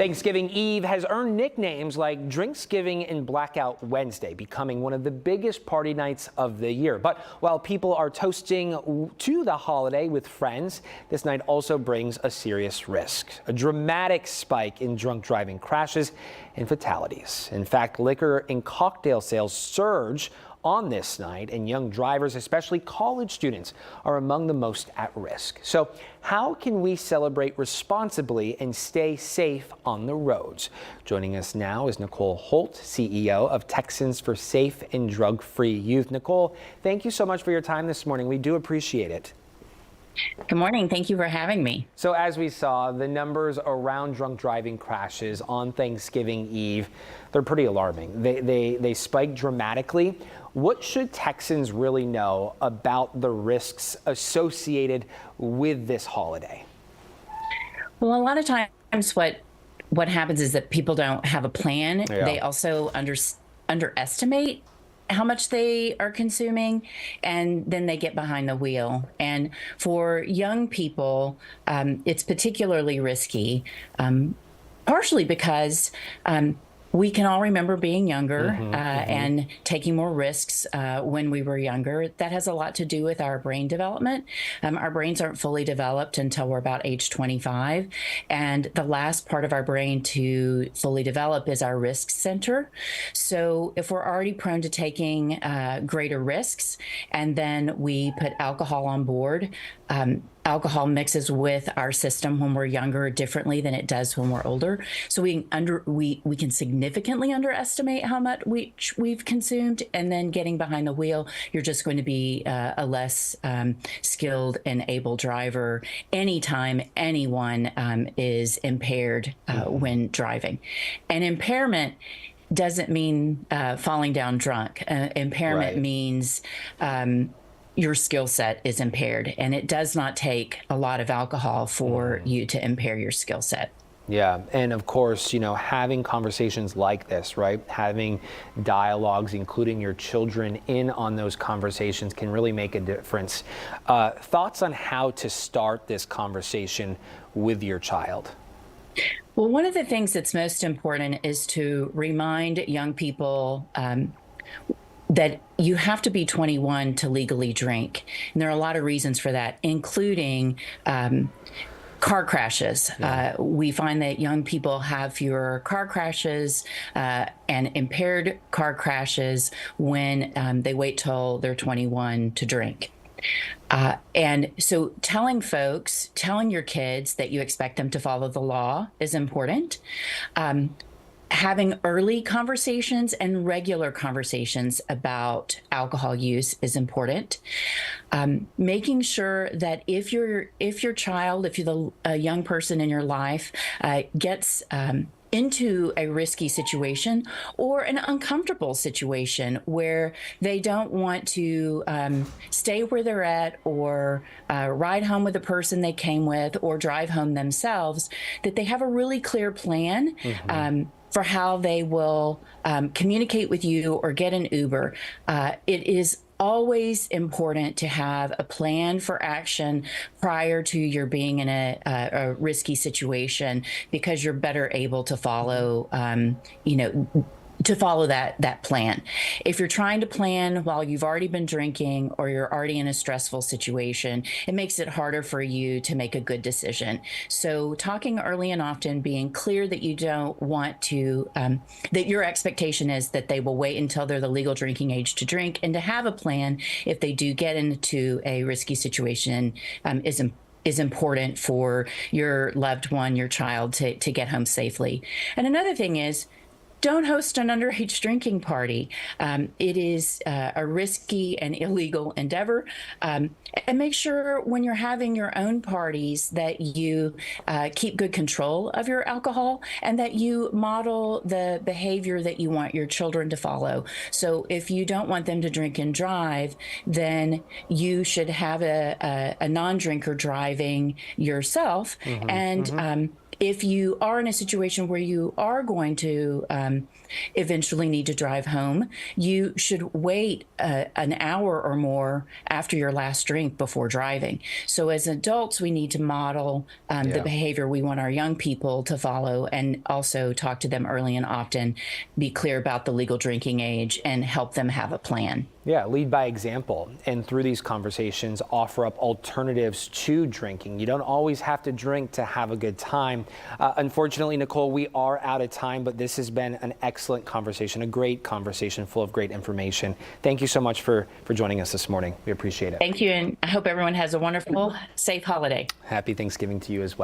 Thanksgiving Eve has earned nicknames like Drinksgiving and Blackout Wednesday, becoming one of the biggest party nights of the year. But while people are toasting to the holiday with friends, this night also brings a serious risk, a dramatic spike in drunk driving crashes and fatalities. In fact, liquor and cocktail sales surge on this night, and young drivers, especially college students, are among the most at risk. So how can we celebrate responsibly and stay safe on the roads? Joining us now is Nicole Holt, CEO of Texans for Safe and Drug-Free Youth. Nicole, thank you so much for your time this morning. We do appreciate it. Good morning. Thank you for having me. So as we saw, the numbers around drunk driving crashes on Thanksgiving Eve, they're pretty alarming. They spike dramatically. What should Texans really know about the risks associated with this holiday? Well, a lot of times what happens is that people don't have a plan. Yeah. They also underestimate how much they are consuming, and then they get behind the wheel. And for young people, it's particularly risky, partially because we can all remember being younger and taking more risks when we were younger. That has a lot to do with our brain development. Our brains aren't fully developed until we're about age 25. And the last part of our brain to fully develop is our risk center. So if we're already prone to taking greater risks, and then we put alcohol on board, alcohol mixes with our system when we're younger differently than it does when we're older. So we can significantly underestimate how much we've consumed, and then getting behind the wheel, you're just going to be a less skilled and able driver anytime anyone is impaired when driving. And impairment doesn't mean falling down drunk. Impairment means your skill set is impaired, and it does not take a lot of alcohol for you to impair your skill set. Yeah, and of course, having conversations like this, right? Having dialogues, including your children in on those conversations, can really make a difference. Thoughts on how to start this conversation with your child? Well, one of the things that's most important is to remind young people that you have to be 21 to legally drink. And there are a lot of reasons for that, including car crashes. Yeah. We find that young people have fewer car crashes and impaired car crashes when they wait till they're 21 to drink. And so telling your kids that you expect them to follow the law is important. Having early conversations and regular conversations about alcohol use is important. Making sure that if you're a young person in your life gets into a risky situation or an uncomfortable situation where they don't want to stay where they're at, or ride home with the person they came with, or drive home themselves, that they have a really clear plan for how they will communicate with you or get an Uber. It is always important to have a plan for action prior to your being in a risky situation, because you're better able to follow, that plan. If you're trying to plan while you've already been drinking, or you're already in a stressful situation, it makes it harder for you to make a good decision. So talking early and often, being clear that you don't want to, that your expectation is that they will wait until they're the legal drinking age to drink, and to have a plan if they do get into a risky situation is important for your loved one, your child, to get home safely. And another thing is, don't host an underage drinking party. It is a risky and illegal endeavor. And make sure when you're having your own parties that you keep good control of your alcohol, and that you model the behavior that you want your children to follow. So if you don't want them to drink and drive, then you should have a non-drinker driving yourself. If you are in a situation where you are going to eventually need to drive home, you should wait an hour or more after your last drink before driving. So as adults, we need to model the behavior we want our young people to follow, and also talk to them early and often, be clear about the legal drinking age, and help them have a plan. Yeah, lead by example, and through these conversations, offer up alternatives to drinking. You don't always have to drink to have a good time. Unfortunately, Nicole, we are out of time, but this has been an excellent conversation, a great conversation full of great information. Thank you so much for joining us this morning. We appreciate it. Thank you, and I hope everyone has a wonderful, safe holiday. Happy Thanksgiving to you as well.